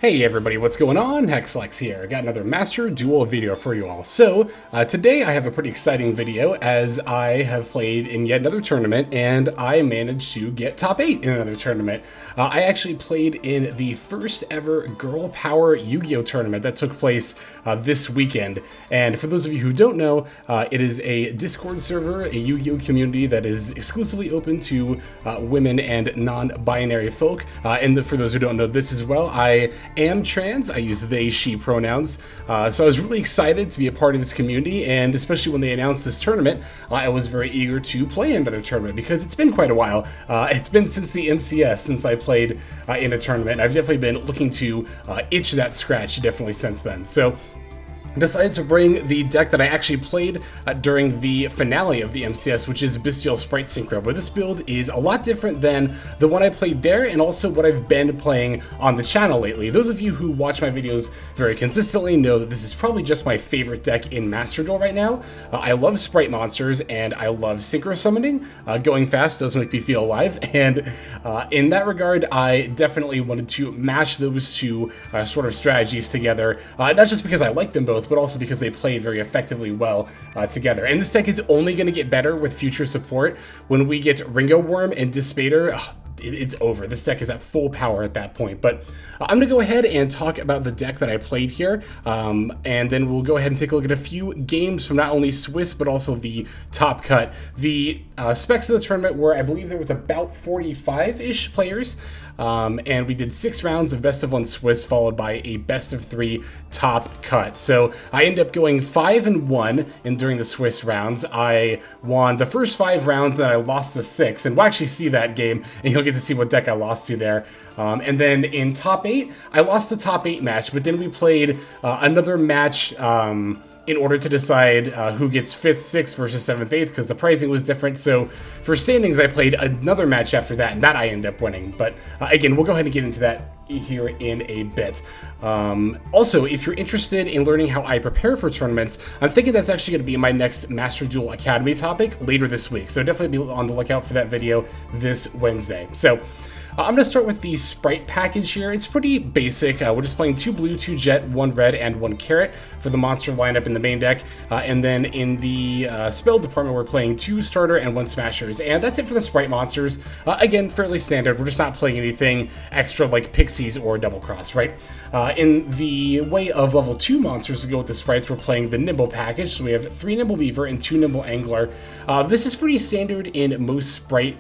Hey everybody, what's going on? Hexlex here. I got another Master Duel video for you all. So, today I have a pretty exciting video as I have played in yet another tournament and I managed to get top 8 in another tournament. I actually played in the first ever Girl Power Yu-Gi-Oh! Tournament that took place this weekend. And for those of you who don't know, it is a Discord server, a Yu-Gi-Oh! Community that is exclusively open to women and non-binary folk. And for those who don't know this as well, I am trans. I use they, she pronouns. So I was really excited to be a part of this community, and especially when they announced this tournament, I was very eager to play another tournament because it's been quite a while. It's been since the MCS since I played in a tournament. I've definitely been looking to itch that scratch definitely since then. So decided to bring the deck that I actually played during the finale of the MCS, which is Bystial Sprite Synchro, where this build is a lot different than the one I played there and also what I've been playing on the channel lately. Those of you who watch my videos very consistently know that this is probably just my favorite deck in Master Duel right now. I love Sprite monsters and I love Synchro summoning. Going fast does make me feel alive, and in that regard I definitely wanted to mash those two sort of strategies together, not just because I like them both, but also because they play very effectively well together. And this deck is only going to get better with future support. When we get Ringo Worm and Dispater, it's over. This deck is at full power at that point. But I'm going to go ahead and talk about the deck that I played here, and then we'll go ahead and take a look at a few games from not only Swiss, but also the top cut. The specs of the tournament were, I believe there was about 45-ish players, and we did 6 rounds of best of 1 Swiss, followed by a best of 3 top cut. So I ended up going 5-1 during the Swiss rounds. I won the first 5 rounds, then I lost the 6th, and we'll actually see that game, and you'll get to see what deck I lost to there. And then in top 8, I lost the top 8 match, but then we played another match in order to decide who gets 5th, 6th versus 7th, 8th, because the pricing was different. So for standings, I played another match after that, and that I ended up winning. But again, we'll go ahead and get into that here in a bit. Also, if you're interested in learning how I prepare for tournaments, I'm thinking that's actually going to be my next Master Duel Academy topic later this week. So definitely be on the lookout for that video this Wednesday. So I'm going to start with the Spright package here. It's pretty basic. We're just playing 2 blue, 2 jet, 1 red, and 1 carrot for the monster lineup in the main deck. And then in the spell department, we're playing 2 starter and 1 smashers. And that's it for the Spright monsters. Again, fairly standard. We're just not playing anything extra like pixies or double cross, right? In the way of level 2 monsters to go with the sprites, we're playing the Nimble package. So we have 3 Nimble Beaver and 2 Nimble Angler. This is pretty standard in most Spright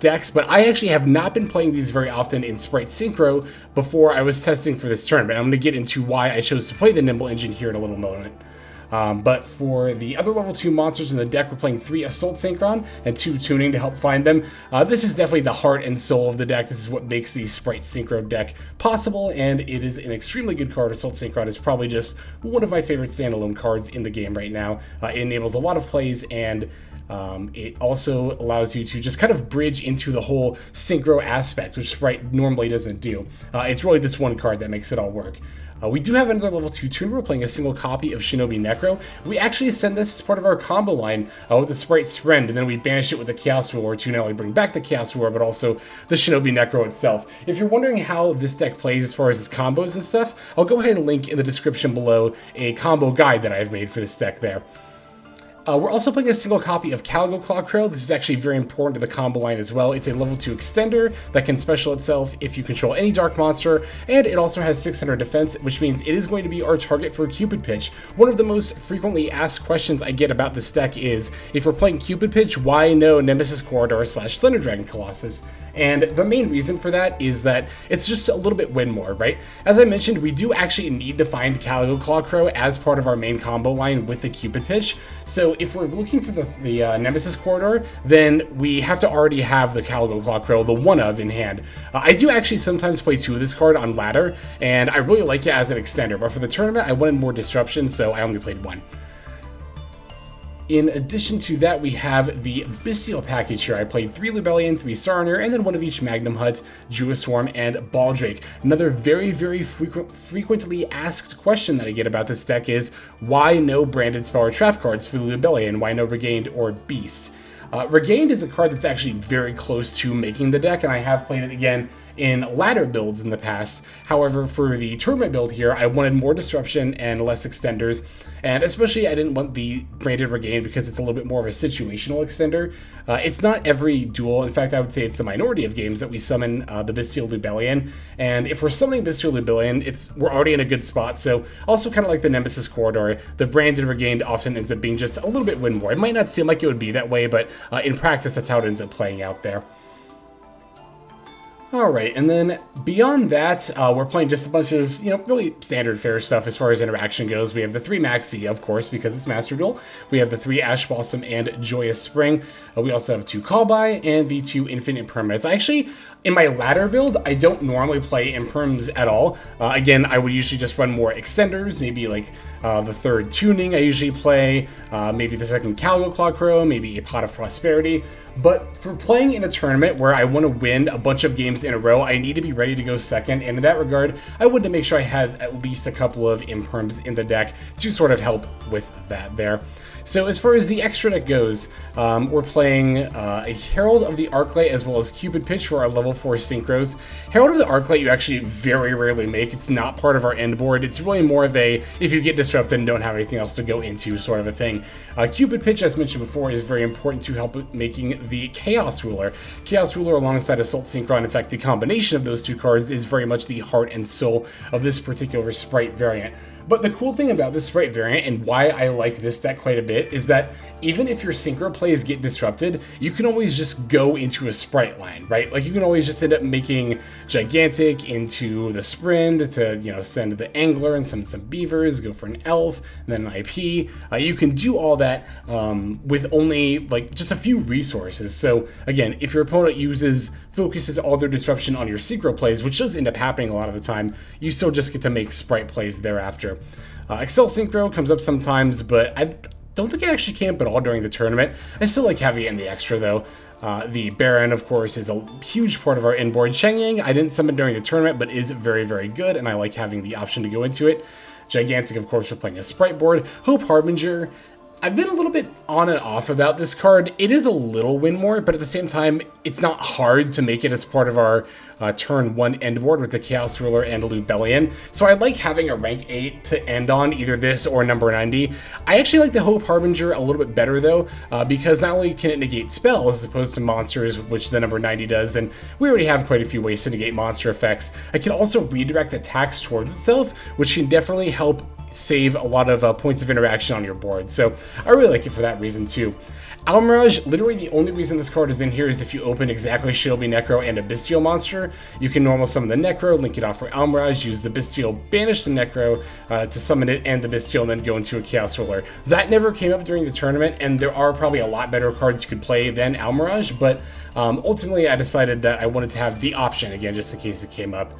decks, but I actually have not been playing these very often in Spright Synchro before I was testing for this tournament. I'm going to get into why I chose to play the Nimble engine here in a little moment. But for the other level 2 monsters in the deck, we're playing 3 Assault Synchron and 2 Tuning to help find them. This is definitely the heart and soul of the deck. This is what makes the Spright Synchro deck possible, and it is an extremely good card. Assault Synchron is probably just one of my favorite standalone cards in the game right now. It enables a lot of plays, and it also allows you to just kind of bridge into the whole synchro aspect, which Spright normally doesn't do. It's really this one card that makes it all work. We do have another level 2 tuner. We're playing a single copy of Shinobi Necro. We actually send this as part of our combo line with the Spright Sprind, and then we banish it with the Chaos Ruler to not only bring back the Chaos Ruler, but also the Shinobi Necro itself. If you're wondering how this deck plays as far as its combos and stuff, I'll go ahead and link in the description below a combo guide that I've made for this deck there. We're also playing a single copy of Caligo Clawcrow. This is actually very important to the combo line as well. It's a level 2 extender that can special itself if you control any dark monster, and it also has 600 defense, which means it is going to be our target for Cupid Pitch. One of the most frequently asked questions I get about this deck is, if we're playing Cupid Pitch, why no Nemesis Corridor / Thunder Dragon Colossus? And the main reason for that is that it's just a little bit win more, right? As I mentioned, we do actually need to find Caligo Clawcrow as part of our main combo line with the Cupid Pitch. So if we're looking for the Nemesis Corridor, then we have to already have the Caligo Clawcrow, the one of, in hand. I do actually sometimes play 2 of this card on ladder, and I really like it as an extender, but for the tournament, I wanted more disruption, so I only played 1. In addition to that, we have the Bystial package here. I played 3 Lubellion, 3 Saronir, and then 1 of each Magnamhut, Druiswarm, and Baldrake. Another very, very frequently asked question that I get about this deck is, why no branded spell or trap cards for Lubellion? Why no Regained or Beast? Regained is a card that's actually very close to making the deck, and I have played it again in ladder builds in the past. However, for the tournament build here, I wanted more disruption and less extenders. And especially I didn't want the Branded Regain because it's a little bit more of a situational extender. It's not every duel. In fact, I would say it's the minority of games that we summon the Bystial Lubellion. And if we're summoning Bystial Lubellion, we're already in a good spot. So also kind of like the Nemesis Corridor, the Branded Regained often ends up being just a little bit win more. It might not seem like it would be that way, but in practice, that's how it ends up playing out there. Alright, and then beyond that, we're playing just a bunch of, really standard fare stuff as far as interaction goes. We have the 3 Maxx, of course, because it's Master Duel. We have the 3 Ash Blossom and Joyous Spring. We also have 2 Call By and the 2 Infinite Impermanence. Actually, in my ladder build, I don't normally play Imperms at all. Again, I would usually just run more extenders, maybe like the 3rd Tuning I usually play, maybe the 2nd Caligo Claw Crow, maybe a Pot of Prosperity. But for playing in a tournament where I want to win a bunch of games in a row, I need to be ready to go second, and in that regard, I wanted to make sure I had at least a couple of Imperms in the deck to sort of help with that there. So as far as the extra deck goes, we're playing a Herald of the Arclight as well as Cupid Pitch for our level 4 synchros. Herald of the Arclight you actually very rarely make. It's not part of our end board. It's really more of a, if you get disrupted and don't have anything else to go into sort of a thing. Cupid Pitch, as mentioned before, is very important to help making the Chaos Ruler. Chaos Ruler alongside Assault Synchron, in fact, the combination of those 2 cards is very much the heart and soul of this particular Spright variant. But the cool thing about this Spright variant, and why I like this deck quite a bit, is that even if your Synchro plays get disrupted, you can always just go into a Spright line, right? Like, you can always just end up making Gigantic into the Sprind to, send the Angler and some Beavers, go for an Elf, and then an IP. You can do all that with only, like, just a few resources. So, again, if your opponent focuses all their disruption on your Synchro plays, which does end up happening a lot of the time, you still just get to make Spright plays thereafter. Accel Synchro comes up sometimes, but I don't think it actually camp at all during the tournament. I still like having it in the extra, though. The Baronne, of course, is a huge part of our inboard. Chengying, I didn't summon during the tournament, but is very, very good, and I like having the option to go into it. Gigantic, of course, we're playing a Spright board. Hope Harbinger, I've been a little bit on and off about this card. It is a little win more, but at the same time, it's not hard to make it as part of our turn 1 end board with the Chaos Ruler and Lubellion. So I like having a rank 8 to end on, either this or number 90. I actually like the Hope Harbinger a little bit better, though, because not only can it negate spells as opposed to monsters, which the number 90 does, and we already have quite a few ways to negate monster effects, it can also redirect attacks towards itself, which can definitely help save a lot of points of interaction on your board. So I really like it for that reason too. Almiraj, literally the only reason this card is in here is if you open exactly Shinobi Necro and a Bystial monster. You can normal summon the Necro, link it off for Almiraj, use the Bystial, banish the Necro to summon it and the Bystial, and then go into a Chaos Ruler. That never came up during the tournament, and there are probably a lot better cards you could play than Almiraj, but ultimately I decided that I wanted to have the option, again, just in case it came up.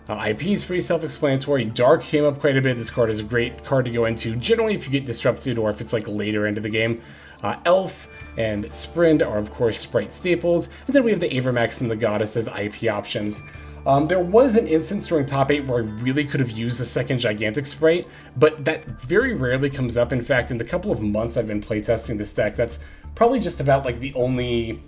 IP is pretty self-explanatory. Dark came up quite a bit. This card is a great card to go into, generally if you get disrupted or if it's like later into the game. Elf and Sprind are of course Spright staples, and then we have the Avermax and the Goddess as IP options. There was an instance during top 8 where I really could have used the 2nd Gigantic Spright, but that very rarely comes up. In fact, in the couple of months I've been playtesting this deck, that's probably just about like the only...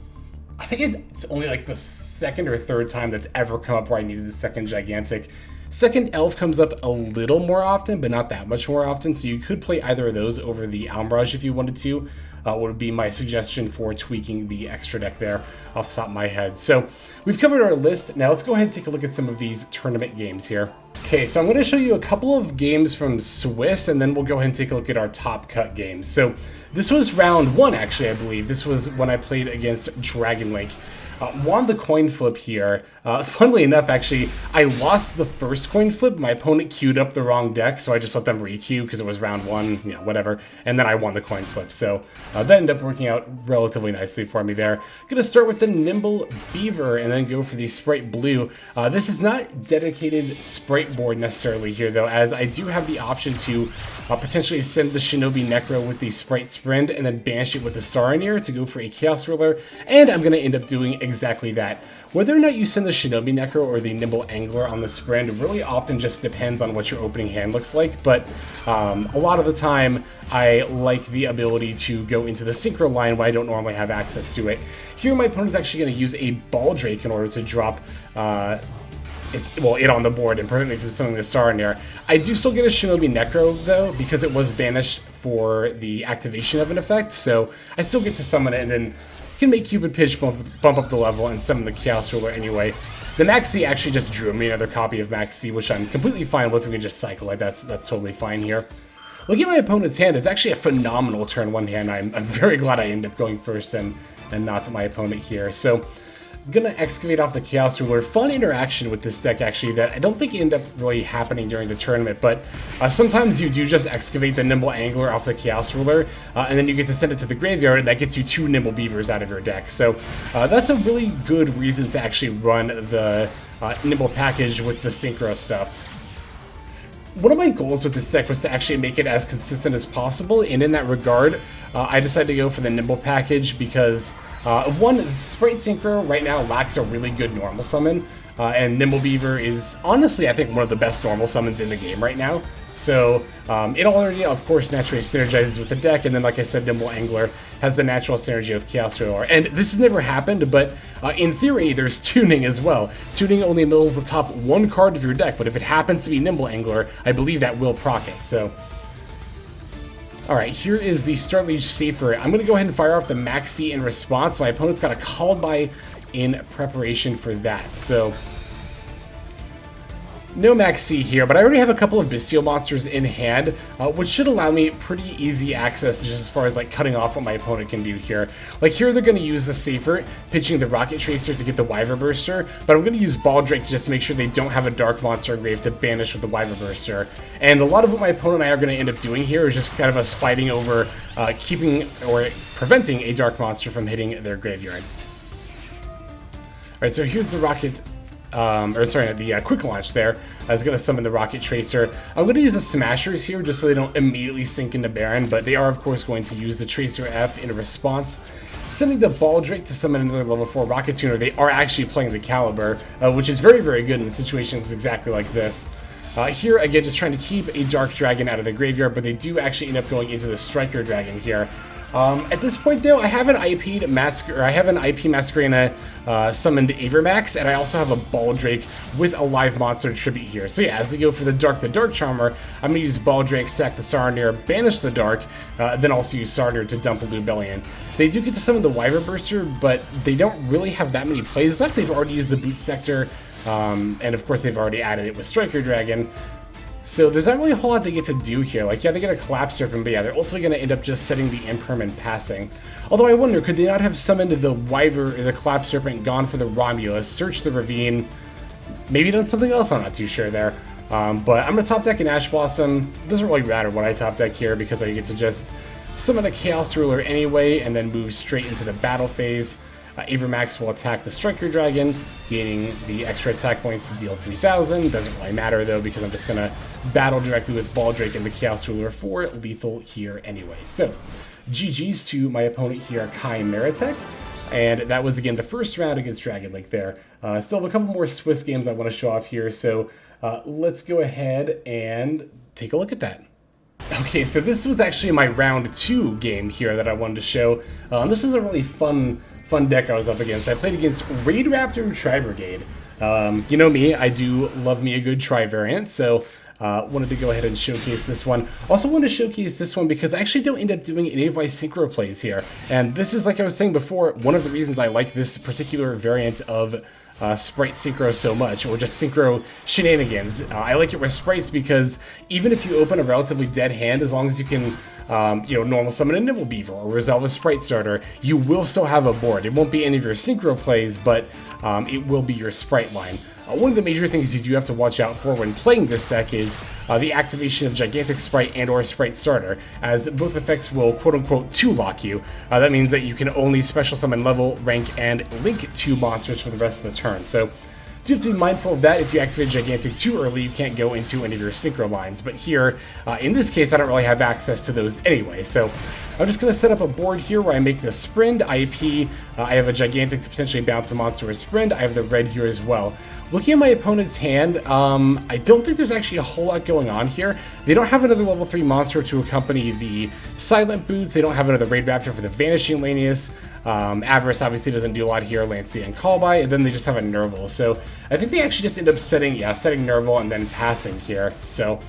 I think it's only like the 2nd or 3rd time that's ever come up where I needed the 2nd Gigantic. 2nd Elf comes up a little more often, but not that much more often, so you could play either of those over the Almiraj if you wanted to. Would be my suggestion for tweaking the extra deck there off the top of my head. So we've covered our list. Now let's go ahead and take a look at some of these tournament games here. Okay, so I'm going to show you a couple of games from Swiss, and then we'll go ahead and take a look at our top cut games. So this was round 1, actually, I believe. This was when I played against Dragon Link. Won the coin flip here. Funnily enough, actually, I lost the first coin flip. My opponent queued up the wrong deck, so I just let them re-queue because it was round 1, whatever. And then I won the coin flip. So that ended up working out relatively nicely for me there. I'm going to start with the Nimble Beaver and then go for the Spright Blue. This is not dedicated Spright board necessarily here, though, as I do have the option to potentially send the Shinobi Necro with the Spright Sprind and then banish it with the Saronir to go for a Chaos Ruler. And I'm going to end up doing exactly that. Whether or not you send the Shinobi Necro or the Nimble Angler on the Sprind really often just depends on what your opening hand looks like, but a lot of the time I like the ability to go into the Synchro line when I don't normally have access to it. Here my opponent's actually going to use a Baldrake in order to drop it on the board and prevent me from summoning the Saronir. I do still get a Shinobi Necro though, because it was banished for the activation of an effect, so I still get to summon it and then can make Cupid Pitch bump up the level and summon the Chaos Ruler anyway. The Maxx actually just drew me another copy of Maxx, which I'm completely fine with. We can just cycle it. That's totally fine here. Looking at my opponent's hand, it's actually a phenomenal turn 1 hand. I'm very glad I ended up going first and not my opponent here. So I'm gonna excavate off the Chaos Ruler. Fun interaction with this deck actually that I don't think ended up really happening during the tournament, but sometimes you do just excavate the Nimble Angler off the Chaos Ruler, and then you get to send it to the graveyard, and that gets you 2 Nimble Beavers out of your deck. So that's a really good reason to actually run the Nimble package with the Synchro stuff. One of my goals with this deck was to actually make it as consistent as possible, and in that regard, I decided to go for the Nimble package because one, Spright Synchro right now lacks a really good normal summon, and Nimble Beaver is honestly, I think, one of the best normal summons in the game right now. So it already, of course, naturally synergizes with the deck, and then, like I said, Nimble Angler has the natural synergy of Chaos Ruler. And this has never happened, but in theory, there's tuning as well. Tuning only mills the top 1 card of your deck, but if it happens to be Nimble Angler, I believe that will proc it. So, alright, here is the Start Leech Safer. I'm going to go ahead and fire off the Maxx in response. My opponent's got a Called By in preparation for that. So, no Maxx here, but I already have a couple of Bystial monsters in hand, which should allow me pretty easy access just as far as like cutting off what my opponent can do here. Like here they're going to use the Safer, pitching the Rocket Tracer to get the Wyver Burster, but I'm going to use Baldrake to just make sure they don't have a Dark Monster in grave to banish with the Wyver Burster. And a lot of what my opponent and I are going to end up doing here is just kind of us fighting over keeping or preventing a Dark Monster from hitting their graveyard. Alright, so here's the Rocket the Quick Launch there. I was going to summon the Rocket Tracer. I'm going to use the Smashers here just so they don't immediately sink into Baronne, but they are, of course, going to use the Tracer F in response. Sending the Baldrake to summon another level 4 Rocket Tuner. They are actually playing the Caliber, which is very, very good in situations exactly like this. Here, again, just trying to keep a Dark Dragon out of the graveyard, but they do actually end up going into the Striker Dragon here. At this point, though, I have an IP Masquerena summoned Avermax, and I also have a Baldrake with a live monster tribute here. So yeah, as we go for the Dark Charmer, I'm going to use Baldrake, sack the Saronir, banish the Dark, then also use Saronir to dump a Lubellion. They do get to summon the Wyver Burster, but they don't really have that many plays left. They've already used the Boot Sector, and of course they've already added it with Striker Dragon. So there's not really a whole lot they get to do here. Like, yeah, they get a Collapse Serpent, but yeah, they're ultimately going to end up just setting the Impermanent passing. Although I wonder, could they not have summoned the Wyver, or the Collapse Serpent, gone for the Romulus, searched the Ravine, maybe done something else? I'm not too sure there. But I'm going to top deck an Ash Blossom. It doesn't really matter what I top deck here because I get to just summon a Chaos Ruler anyway and then move straight into the battle phase. Avermax will attack the Striker Dragon, gaining the extra attack points to deal 3,000. Doesn't really matter though because I'm just going to battle directly with Baldrake and the Chaos Ruler for lethal here anyway. So, GG's to my opponent here, Chimeratek. And that was, again, the first round against Dragon Link there. Still have a couple more Swiss games I want to show off here, so let's go ahead and take a look at that. Okay, so this was actually my round 2 game here that I wanted to show. This is a really fun deck I was up against. I played against Raid Raptor Tri-Brigade. You know me, I do love me a good Tri-variant, so wanted to go ahead and showcase this one. Also wanted to showcase this one because I actually don't end up doing any of my Synchro plays here. And this is, like I was saying before, one of the reasons I like this particular variant of Spright Synchro so much, or just Synchro shenanigans. I like it with Sprites because even if you open a relatively dead hand, as long as you can normal summon a Nimble Beaver or resolve a Spright Starter, you will still have a board. It won't be any of your Synchro plays, but it will be your Spright line. One of the major things you do have to watch out for when playing this deck is the activation of Gigatic Spright and or Spright Starter, as both effects will quote-unquote 2-lock you. That means that you can only special summon level, rank, and link 2 monsters for the rest of the turn. So Do have to be mindful of that. If you activate Gigantic too early, you can't go into any of your Synchro lines. But here, in this case, I don't really have access to those anyway. So I'm just going to set up a board here where I make the Sprind IP. I have a Gigantic to potentially bounce a monster with Sprind. I have the red here as well. Looking at my opponent's hand, I don't think there's actually a whole lot going on here. They don't have another level 3 monster to accompany the Silent Boots. They don't have another Raid Raptor for the Vanishing Lanius. Avarice obviously doesn't do a lot here, Lancea and Callby, and then they just have a Nerval. So I think they actually just end up setting Nerval and then passing here. So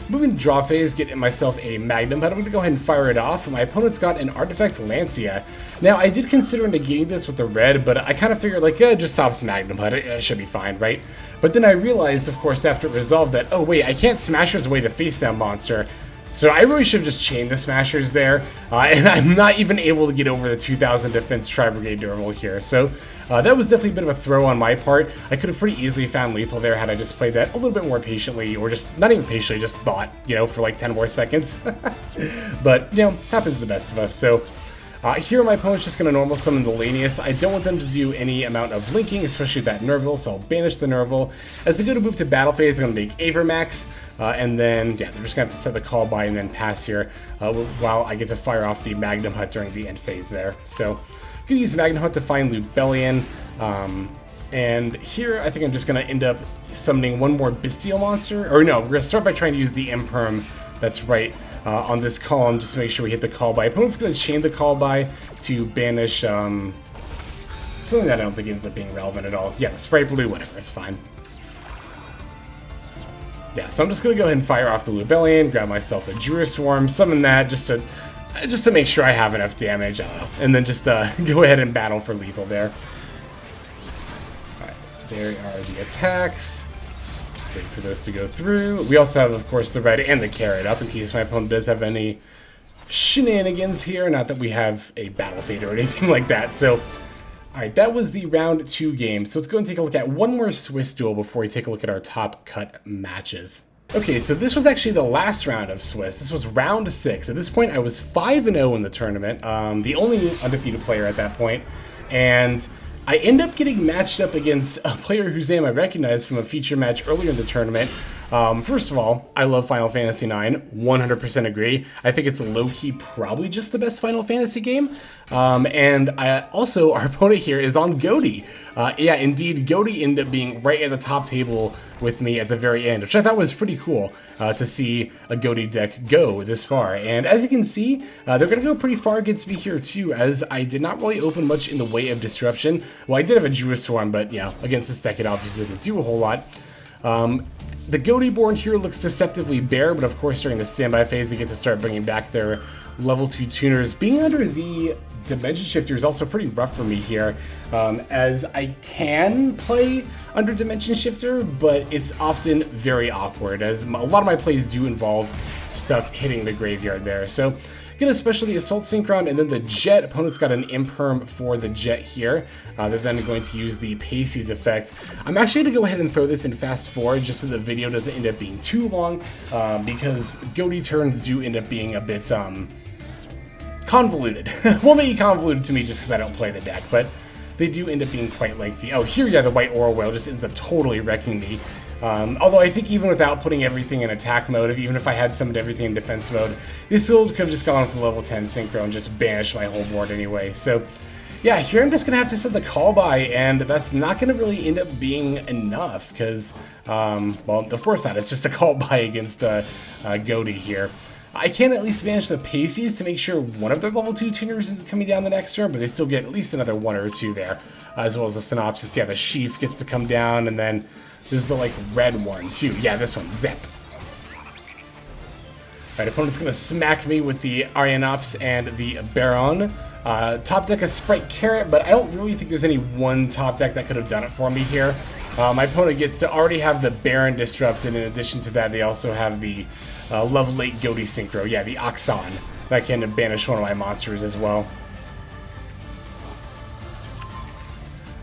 moving to draw phase, getting myself a Magnum, but I'm going to go ahead and fire it off. My opponent's got an Artifact Lancea. Now, I did consider negating this with the red, but I kind of figured, like, it just stops Magnamhut. It should be fine, right? But then I realized, of course, after it resolved that, oh, wait, I can't Smashers away the face-down monster. So I really should have just chained the Smashers there, and I'm not even able to get over the 2000 defense Tri-Brigade Durable here. So that was definitely a bit of a throw on my part. I could have pretty easily found lethal there had I just played that a little bit more patiently, or just, not even patiently, just thought, you know, for like 10 more seconds. But, you know, happens to the best of us. So here my opponent's just going to normal summon the Lanius. I don't want them to do any amount of linking, especially that Nerval, so I'll banish the Nerval. As they go to move to battle phase, I'm going to make Avermax, and then, yeah, they're just going to have to set the call by and then pass here, while I get to fire off the Magnamhut during the end phase there. So, I'm going to use Magnamhut to find Lubellion, and here I think I'm just going to end up summoning one more Bystial monster, or no, we're going to start by trying to use the Imperm that's right on this column, just to make sure we hit the call by. Opponent's going to chain the call by to banish something that I don't think ends up being relevant at all. Yeah, the Spright Blue, whatever, it's fine. Yeah, so I'm just going to go ahead and fire off the Lubellion, grab myself a Druiswarm, summon that just to make sure I have enough damage, and then just go ahead and battle for lethal there. Alright, there are the attacks. Wait for those to go through. We also have, of course, the red and the carrot up in case my opponent does have any shenanigans here. Not that we have a battle fate or anything like that. So, alright, that was the round 2 game. So let's go and take a look at one more Swiss duel before we take a look at our top cut matches. Okay, so this was actually the last round of Swiss. This was round 6. At this point, I was 5-0 in the tournament. The only undefeated player at that point. And I end up getting matched up against a player whose name I recognize from a feature match earlier in the tournament. First of all, I love Final Fantasy IX, 100% agree. I think it's low-key probably just the best Final Fantasy game. And also, our opponent here is on Goaty. Yeah, indeed, Goaty ended up being right at the top table with me at the very end, which I thought was pretty cool to see a Goaty deck go this far. And as you can see, they're going to go pretty far against me here too, as I did not really open much in the way of disruption. Well, I did have a Druiswarm, but you know, against this deck it obviously doesn't do a whole lot. The Goaty board here looks deceptively bare, but of course during the standby phase they get to start bringing back their level 2 tuners. Being under the Dimension Shifter is also pretty rough for me here, as I can play under Dimension Shifter, but it's often very awkward, as a lot of my plays do involve stuff hitting the graveyard there. So get especially the Assault Synchron and then the Jet. Opponent's got an Imperm for the Jet here. They're then going to use the Pacey's effect. I'm actually going to go ahead and throw this in fast forward just so the video doesn't end up being too long, because Goaty turns do end up being a bit convoluted. Well, maybe convoluted to me just because I don't play the deck, but they do end up being quite lengthy. Oh, here, yeah, the White Oral Whale just ends up totally wrecking me. Although I think even without putting everything in attack mode, even if I had summoned everything in defense mode, this still could have just gone for level 10 Synchro and just banished my whole board anyway. So, yeah, here I'm just going to have to set the call by, and that's not going to really end up being enough, because, well, of course not. It's just a call by against Goaty here. I can at least manage the Pacey's to make sure one of their level 2 tuners is coming down the next turn, but they still get at least another 1 or 2 there, as well as the Synopsis. Yeah, the Sheaf gets to come down, and then there's the, like, red one, too. Yeah, this one, Zep. Alright, opponent's going to smack me with the Arianops and the Baronne. Top deck a Spright Carrot, but I don't really think there's any one top deck that could have done it for me here. My opponent gets to already have the Baron disrupted. In addition to that, they also have the level 8 Goaty Synchro. Yeah, the Accel that can banish one of my monsters as well.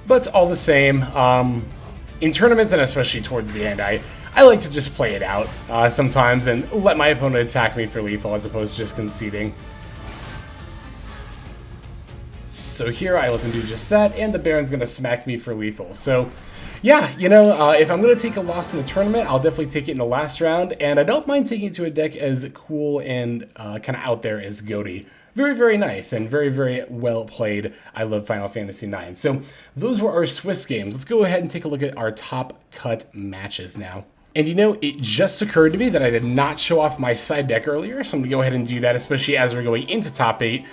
But all the same, in tournaments and especially towards the end, I like to just play it out sometimes and let my opponent attack me for lethal as opposed to just conceding. So here I let them do just that, and the Baron's going to smack me for lethal. So yeah, you know, if I'm going to take a loss in the tournament, I'll definitely take it in the last round, and I don't mind taking it to a deck as cool and kind of out there as Goaty. Very, very nice and very, very well played. I love Final Fantasy IX. So those were our Swiss games. Let's go ahead and take a look at our top cut matches now. And you know, it just occurred to me that I did not show off my side deck earlier, so I'm going to go ahead and do that, especially as we're going into top 8.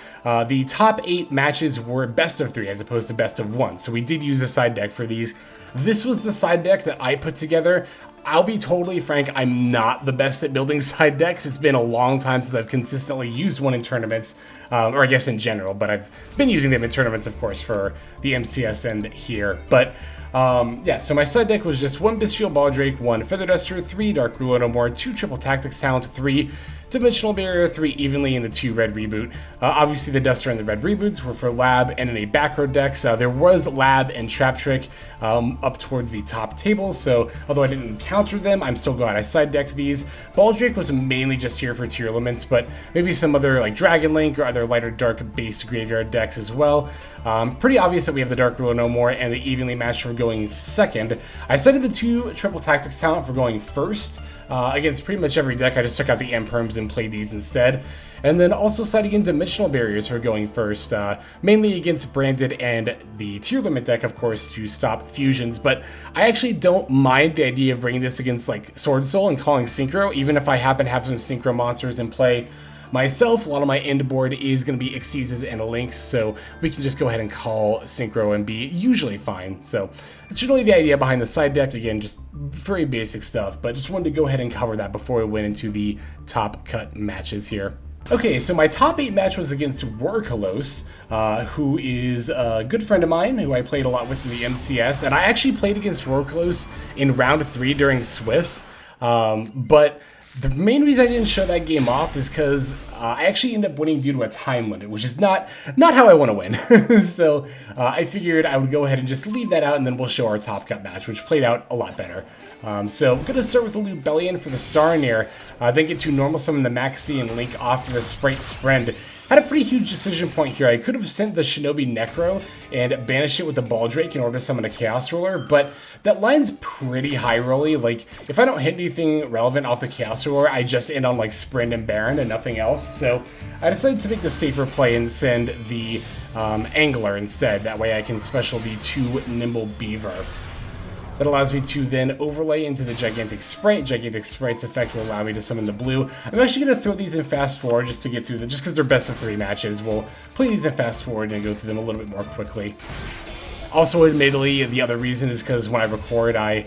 The top 8 matches were best of 3 as opposed to best of 1, so we did use a side deck for these. This was the side deck that I put together. I'll be totally frank, I'm not the best at building side decks. It's been a long time since I've consistently used one in tournaments, or I guess in general, but I've been using them in tournaments, of course, for the MCS and here. But yeah, so my side deck was just 1 Bystial Baldrake, 1 Feather Duster, 3 Dark Ruler No More, 2 Triple Tactics Talent, 3 Dimensional Barrier, 3 Evenly, and the 2 Red Reboot. Obviously, the Duster and the Red Reboots were for Lab and in a back row deck. So there was Lab and Trap Trick up towards the top table. So although I didn't encounter them, I'm still glad I side decked these. Baldrake was mainly just here for tier elements, but maybe some other like Dragon Link or other lighter dark based graveyard decks as well. Pretty obvious that we have the Dark Ruler No More and the Evenly Matched for going second. I cited the 2 Triple Tactics Talent for going first. Against pretty much every deck, I just took out the Imperms and played these instead. And then also citing in Dimensional Barriers for going first, mainly against Branded and the Tier Limit deck, of course, to stop fusions. But I actually don't mind the idea of bringing this against like Swordsoul and calling Synchro, even if I happen to have some Synchro monsters in play myself. A lot of my end board is going to be Xyzes and Lynx, so we can just go ahead and call Synchro and be usually fine. So that's generally the idea behind the side deck. Again, just very basic stuff, but just wanted to go ahead and cover that before we went into the top cut matches here. Okay, so my top 8 match was against Rorkalos, who is a good friend of mine, who I played a lot with in the MCS, and I actually played against Rorkalos in round 3 during Swiss, but the main reason I didn't show that game off is because I actually ended up winning due to a time limit, which is not how I want to win. So I figured I would go ahead and just leave that out, and then we'll show our top cut match, which played out a lot better. So I'm going to start with the Lubellion for the Saronir, then get to normal summon the Maxx and link off to the Spright Sprind. Had a pretty huge decision point here. I could have sent the Shinobi Necro and banished it with the Baldrake in order to summon a Chaos Ruler, but that line's pretty high rolly. Like, if I don't hit anything relevant off the Chaos Ruler, I just end on like Sprind and Baronne and nothing else. So I decided to make the safer play and send the Angler instead. That way I can special the 2 Nimble Beaver. That allows me to then overlay into the Gigantic Spright. Gigantic Spright's effect will allow me to summon the blue. I'm actually going to throw these in fast forward just to get through them, just because they're best of 3 matches. We'll play these in fast forward and go through them a little bit more quickly. Also, admittedly, the other reason is because when I record, I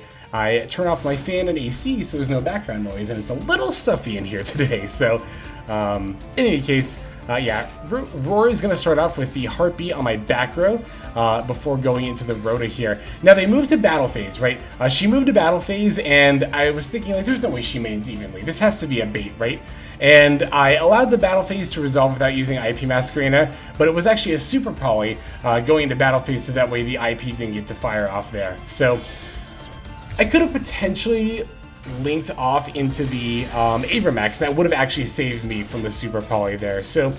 turn off my fan and AC so there's no background noise, and it's a little stuffy in here today. So, in any case, yeah, Roar is going to start off with the Heartbeat on my back row before going into the Rhoda here. Now, they moved to Battle Phase, right? She moved to Battle Phase, and I was thinking, like, there's no way she mains evenly. This has to be a bait, right? And I allowed the Battle Phase to resolve without using IP Masquerena, but it was actually a Super Poly going into Battle Phase, so that way the IP didn't get to fire off there. So I could have potentially linked off into the Avermax. That would have actually saved me from the Super Poly there. So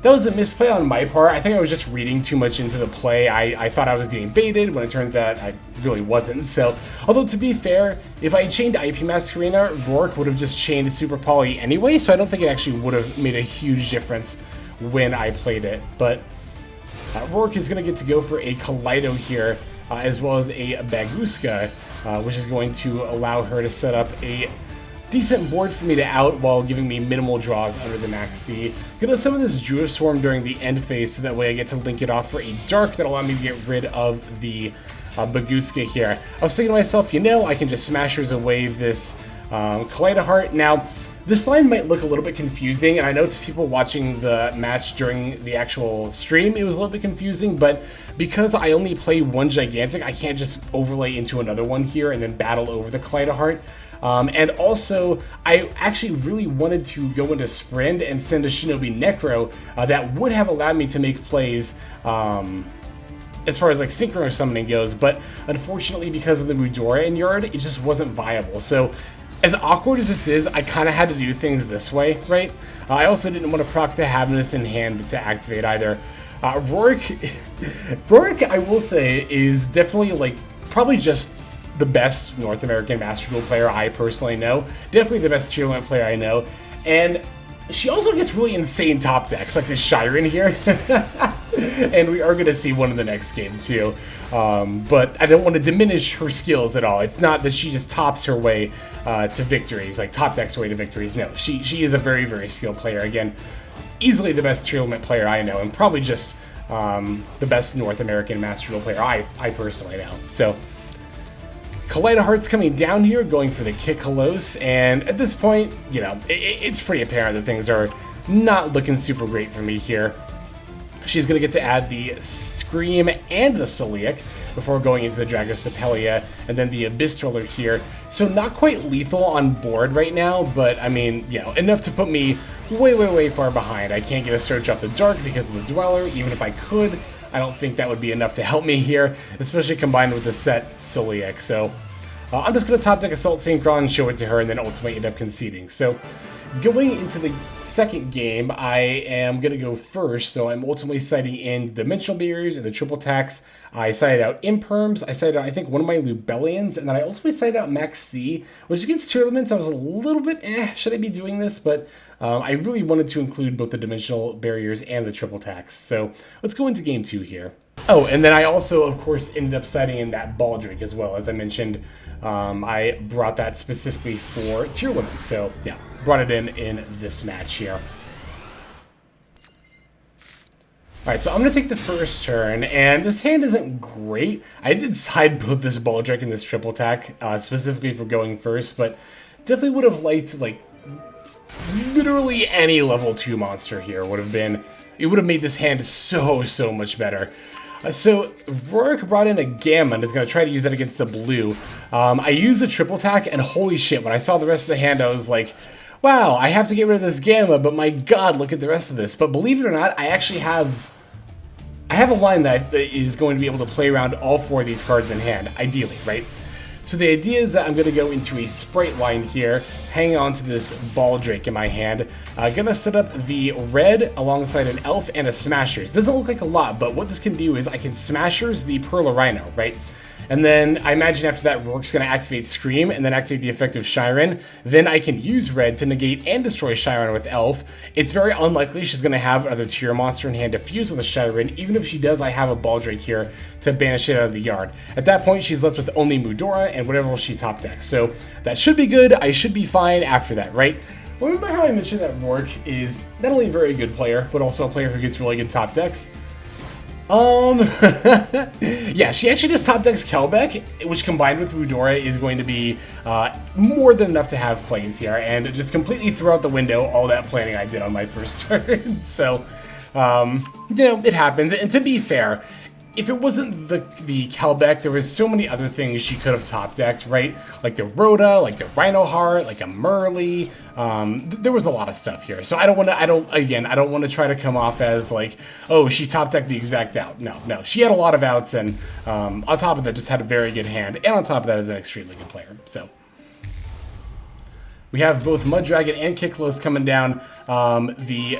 that was a misplay on my part. I think I was just reading too much into the play. I thought I was getting baited when it turns out I really wasn't. So, although to be fair, if I chained IP Masquerena, Rourke would have just chained Super Poly anyway, so I don't think it actually would have made a huge difference when I played it. But Rourke is going to get to go for a Caligo here, as well as a Baguska, which is going to allow her to set up a decent board for me to out while giving me minimal draws under the Maxx. Gonna summon this Druiswarm during the end phase so that way I get to link it off for a dark that'll allow me to get rid of the Baguska here. I was thinking to myself, you know, I can just Smashers away this Kaleidoheart. Now, this line might look a little bit confusing, and I know to people watching the match during the actual stream, it was a little bit confusing, but because I only play one Gigantic, I can't just overlay into another one here and then battle over the Kaleidoheart. And also, I actually really wanted to go into Sprind and send a Shinobi Necro that would have allowed me to make plays as far as like Synchro summoning goes, but unfortunately because of the Mudora in yard, it just wasn't viable. So as awkward as this is, I kind of had to do things this way, right? I also didn't want to proc the Havness in hand to activate either. Rourke, I will say, is definitely, like, probably just the best North American Master Duel player I personally know. Definitely the best tier 1 player I know. And she also gets really insane top decks, like this Shiren here. And we are going to see one in the next game, too. But I don't want to diminish her skills at all. It's not that she just tops her way to victories, like top decks her way to victories. No, she is a very, very skilled player. Again, easily the best tier 1 player I know, and probably just the best North American Master Duel player I personally know. So, Kaleido Heart's coming down here, going for the kick hellos, and at this point, you know, it's pretty apparent that things are not looking super great for me here. She's going to get to add the Scream and the Soliac before going into the Dragostapelia, and then the Abyss Roller here. So not quite lethal on board right now, but I mean, you know, enough to put me way, way, way far behind. I can't get a Search Up the Dark because of the Dweller. Even if I could, I don't think that would be enough to help me here, especially combined with the set Soliac. So I'm just going to top deck Assault Synchron, show it to her, and then ultimately end up conceding. So going into the second game, I am going to go first, so I'm ultimately sighting in Dimensional Barriers and the triple attacks. I sighted out Imperms, I sighted out, I think, one of my Lubellions, and then I ultimately sighted out Maxx, which against tier limits, I was a little bit, should I be doing this? But I really wanted to include both the Dimensional Barriers and the triple attacks. So let's go into game 2 here. Oh, and then I also, of course, ended up sighting in that Baldrake as well. As I mentioned, I brought that specifically for tier limits, so yeah. Brought it in this match here. Alright, so I'm going to take the first turn, and this hand isn't great. I did side both this Baldrake and this triple attack, specifically for going first, but definitely would have liked, like, literally any level 2 monster here would have been, it would have made this hand so much better. So, Rourke brought in a Gamma and is going to try to use that against the blue. I used the triple attack, and holy shit, when I saw the rest of the hand, I was like, wow, I have to get rid of this Gamma, but my god, look at the rest of this. But believe it or not, I actually have a line that is going to be able to play around all 4 of these cards in hand, ideally, right? So the idea is that I'm going to go into a Spright line here, hang on to this Baldrake in my hand. Going to set up the red alongside an Elf and a Smashers. Doesn't look like a lot, but what this can do is I can Smashers the Perla Rhino, right? And then I imagine after that, Rourke's going to activate Scream and then activate the effect of Shiren. Then I can use red to negate and destroy Shiren with Elf. It's very unlikely she's going to have another tier monster in hand to fuse with a Shiren. Even if she does, I have a Baldrake here to banish it out of the yard. At that point, she's left with only Mudora and whatever she top decks. So that should be good. I should be fine after that, right? Remember how I mentioned that Rourke is not only a very good player, but also a player who gets really good top decks? Yeah, she actually just top decks Kelbeck, which combined with Mudora is going to be more than enough to have plays here, and just completely threw out the window all that planning I did on my first turn. So, you know, it happens. And to be fair, if it wasn't the Kelbeck, there was so many other things she could have top decked, right? Like the Rhoda, like the Rhino Heart, like a Merly. There was a lot of stuff here. So I don't want to try to come off as like, oh, she top decked the exact out. No. She had a lot of outs, and on top of that, just had a very good hand. And on top of that, is an extremely good player. So we have both Mud Dragon and Kiklos coming down. The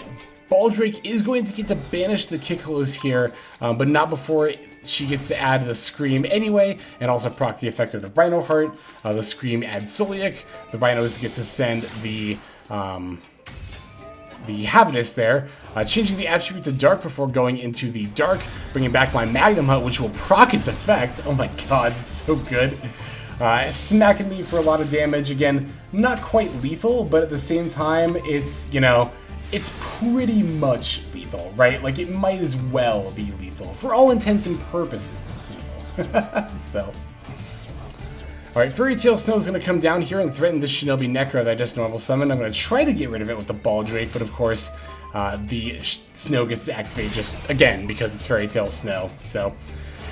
Baldrake is going to get to banish the Kiklos here, but not before she gets to add the Scream anyway, and also proc the effect of the Rhino Heart. The Scream adds Soliac. The Rhinos gets to send the Habitus there, changing the attribute to Dark before going into the Dark, bringing back my Magnamhut, which will proc its effect. Oh my god, it's so good. Smacking me for a lot of damage. Again, not quite lethal, but at the same time, it's, you know, it's pretty much lethal, right? Like, it might as well be lethal. For all intents and purposes, it's lethal. So. Alright, Fairy Tail Snow is going to come down here and threaten this Shinobi Necro that I just normal summoned. I'm going to try to get rid of it with the Baldrake, but of course, the Snow gets to activate just, again, because it's Fairy Tail Snow. So,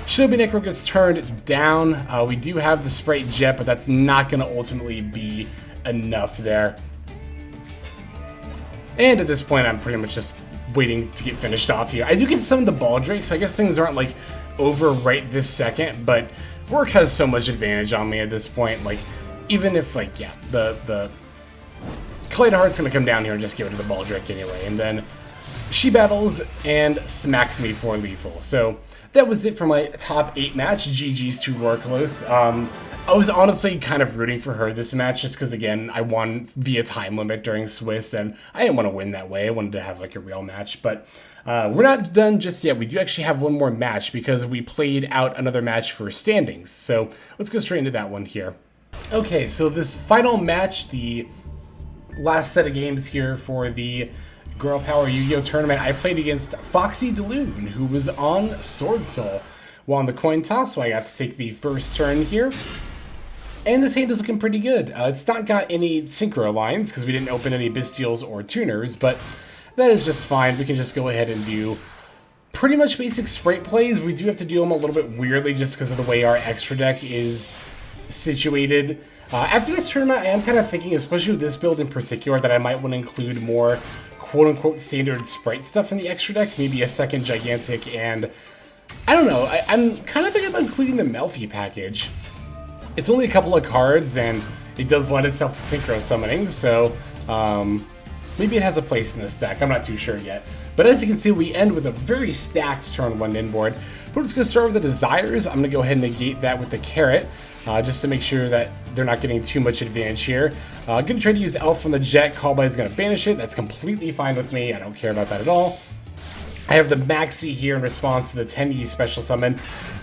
Shinobi Necro gets turned down. We do have the Spright Jet, but that's not going to ultimately be enough there. And at this point, I'm pretty much just waiting to get finished off here. I do get some of the Baldrake, so I guess things aren't, like, over right this second, but Rourke has so much advantage on me at this point. Like, even if, like, yeah, the Kaleido Heart's going to come down here and just get rid of the Baldrake anyway, and then she battles and smacks me for lethal. So that was it for my top 8 match. GG's to Lorclos. I was honestly kind of rooting for her this match just because, again, I won via time limit during Swiss, and I didn't want to win that way. I wanted to have like a real match, but we're not done just yet. We do actually have one more match because we played out another match for standings. So let's go straight into that one here. Okay, so this final match, the last set of games here for the Girl Power Yu-Gi-Oh! Tournament, I played against Foxy DeLune, who was on Swordsoul. Won the coin toss, so I got to take the first turn here. And this hand is looking pretty good. It's not got any Synchro lines, because we didn't open any Bystials or Tuners, but that is just fine. We can just go ahead and do pretty much basic Spright plays. We do have to do them a little bit weirdly, just because of the way our extra deck is situated. After this tournament, I am kind of thinking, especially with this build in particular, that I might want to include more quote-unquote standard Spright stuff in the extra deck. Maybe a second Gigantic, and I don't know. I'm kind of thinking about including the Melfi package. It's only a couple of cards, and it does lend itself to Synchro summoning, so maybe it has a place in this deck. I'm not too sure yet. But as you can see, we end with a very stacked turn 1 in board. But we're just going to start with the Desires. I'm going to go ahead and negate that with the Carrot, just to make sure that they're not getting too much advantage here. I'm going to try to use Elf on the Jet. Callby is going to banish it. That's completely fine with me. I don't care about that at all. I have the Maxi here in response to the 10E special summon.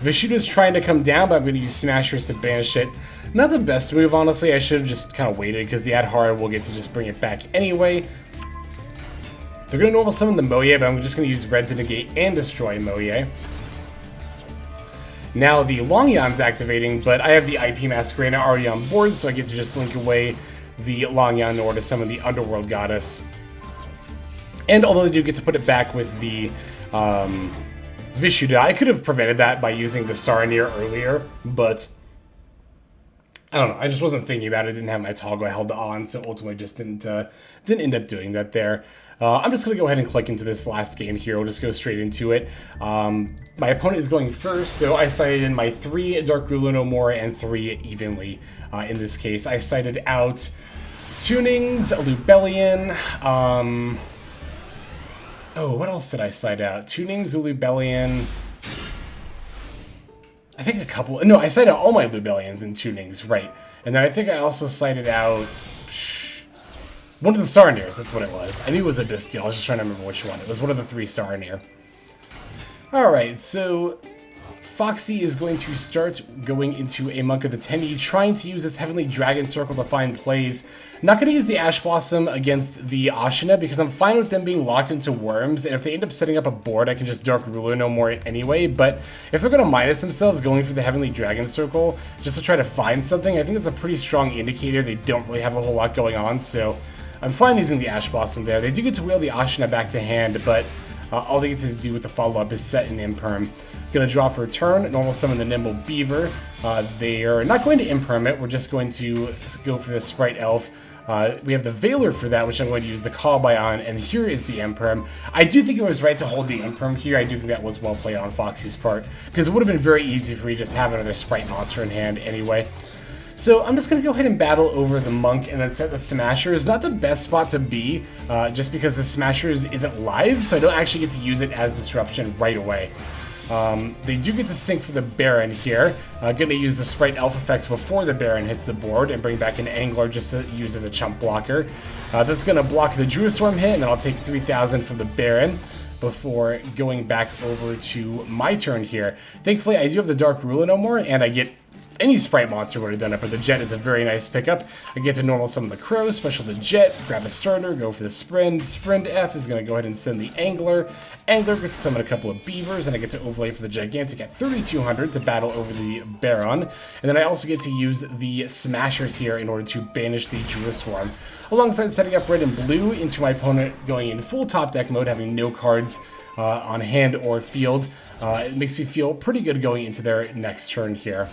Vishuda's trying to come down, but I'm going to use Smashers to banish it. Not the best move, honestly. I should have just kind of waited, because the Adhara will get to just bring it back anyway. They're going to normal summon the Moye, but I'm just going to use Red to negate and destroy Moye. Now the Longyon's activating, but I have the IP Masquerade already on board, so I get to just link away the Longyon in order to summon the Underworld Goddess. And although I do get to put it back with the Vishuda, I could have prevented that by using the Saronir earlier, but I don't know. I just wasn't thinking about it. I didn't have my toggle held on, so ultimately just didn't end up doing that there. I'm just going to go ahead and click into this last game here. We'll just go straight into it. My opponent is going first, so I cited in my 3 Dark Ruler No More and 3 Evenly. In this case, I cited out Tunings, Lubellion, oh, what else did I cite out? Tunings, Lubellion. I think a couple. No, I cited out all my Lubellions and Tunings, right. And then I think I also cited out one of the Saronirs, that's what it was. I knew it was a Bystial, I was just trying to remember which one. It was one of the 3 Saronir. Alright, so Foxy is going to start going into a Monk of the 10E, trying to use this Heavenly Dragon Circle to find plays. Not going to use the Ash Blossom against the Ashina because I'm fine with them being locked into worms, and if they end up setting up a board, I can just Dark Ruler No More anyway. But if they're going to minus themselves going for the Heavenly Dragon Circle just to try to find something, I think that's a pretty strong indicator they don't really have a whole lot going on, so I'm fine using the Ash Blossom there. They do get to wheel the Ashina back to hand, but all they get to do with the follow-up is set an Imperm. Gonna draw for a turn, normal summon the Nimble Beaver. They are not going to Imperm it, we're just going to go for the Spright Elf. We have the Veiler for that, which I'm going to use the Callby on, and here is the Imperm. I do think it was right to hold the Imperm here. I do think that was well played on Foxy's part, because it would have been very easy for me to just have another Spright monster in hand anyway. So I'm just going to go ahead and battle over the Monk and then set the Smashers. Not the best spot to be, just because the Smashers isn't live, so I don't actually get to use it as Disruption right away. They do get to sync for the Baronne here. Gonna use the Spright Elf effects before the Baronne hits the board and bring back an Angler just to use as a chump blocker. That's gonna block the Druiswarm hit, and then I'll take 3,000 from the Baronne before going back over to my turn here. Thankfully, I do have the Dark Ruler No More, and I get any Spright monster would have done it, but the Jet is a very nice pickup. I get to normal summon the Crow, special the Jet, grab a starter, go for the Sprind. Sprind F is going to go ahead and send the Angler. Angler gets to summon a couple of Beavers, and I get to overlay for the Gigantic at 3,200 to battle over the Baronne. And then I also get to use the Smashers here in order to banish the Druiswarm, alongside setting up red and blue into my opponent going in full top deck mode, having no cards on hand or field. It makes me feel pretty good going into their next turn here.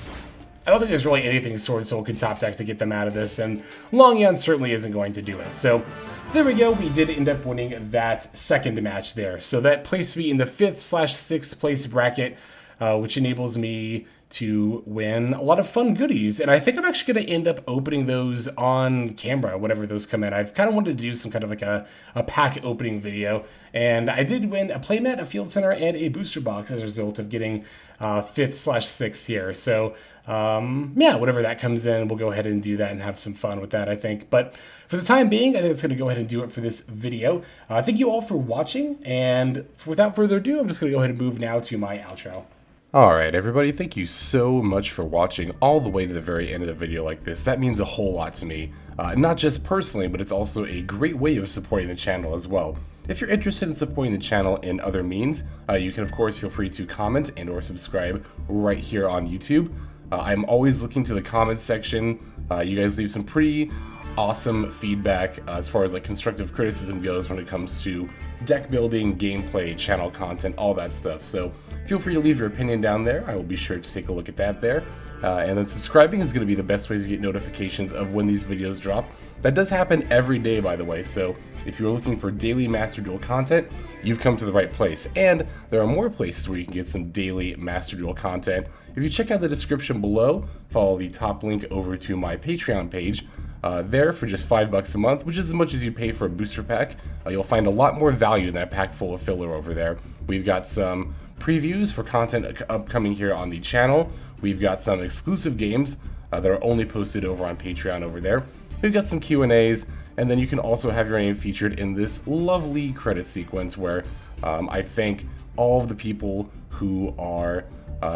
I don't think there's really anything Swordsoul could top deck to get them out of this, and Longyon certainly isn't going to do it. So there we go, we did end up winning that second match there. So that placed me in the 5th/6th place bracket, which enables me to win a lot of fun goodies. And I think I'm actually going to end up opening those on camera whenever those come in. I've kind of wanted to do some kind of like a pack opening video. And I did win a playmat, a field center, and a booster box as a result of getting 5th/6th here. So yeah, whatever that comes in, we'll go ahead and do that and have some fun with that, I think. But for the time being, I think it's going to go ahead and do it for this video. Thank you all for watching. And without further ado, I'm just going to go ahead and move now to my outro. Alright everybody, thank you so much for watching all the way to the very end of the video like this. That means a whole lot to me. Not just personally, but it's also a great way of supporting the channel as well. If you're interested in supporting the channel in other means, you can of course feel free to comment and or subscribe right here on YouTube. I'm always looking to the comments section. You guys leave some pretty awesome feedback as far as like constructive criticism goes when it comes to deck building, gameplay, channel content, all that stuff. So feel free to leave your opinion down there. I will be sure to take a look at that there. And then subscribing is going to be the best way to get notifications of when these videos drop. That does happen every day, by the way, so if you're looking for daily Master Duel content, you've come to the right place. And there are more places where you can get some daily Master Duel content. If you check out the description below, follow the top link over to my Patreon page. There for just $5 a month, which is as much as you pay for a booster pack. You'll find a lot more value than a pack full of filler over there. We've got some previews for content upcoming here on the channel. We've got some exclusive games that are only posted over on Patreon over there. We've got some Q&As, and then you can also have your name featured in this lovely credit sequence where I thank all of the people who are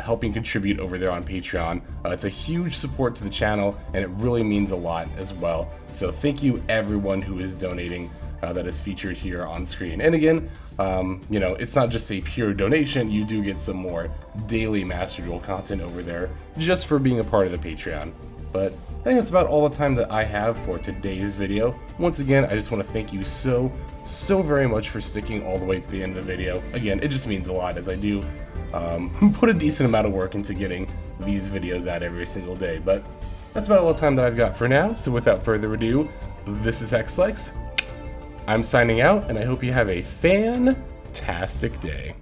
helping contribute over there on Patreon. It's a huge support to the channel, and it really means a lot as well. So thank you everyone who is donating that is featured here on screen. And again, you know, it's not just a pure donation. You do get some more daily Master Duel content over there just for being a part of the Patreon. But I think that's about all the time that I have for today's video. Once again, I just want to thank you so very much for sticking all the way to the end of the video. Again, it just means a lot as I do put a decent amount of work into getting these videos out every single day. But that's about all the time that I've got for now. So without further ado, this is Accel. I'm signing out, and I hope you have a fantastic day.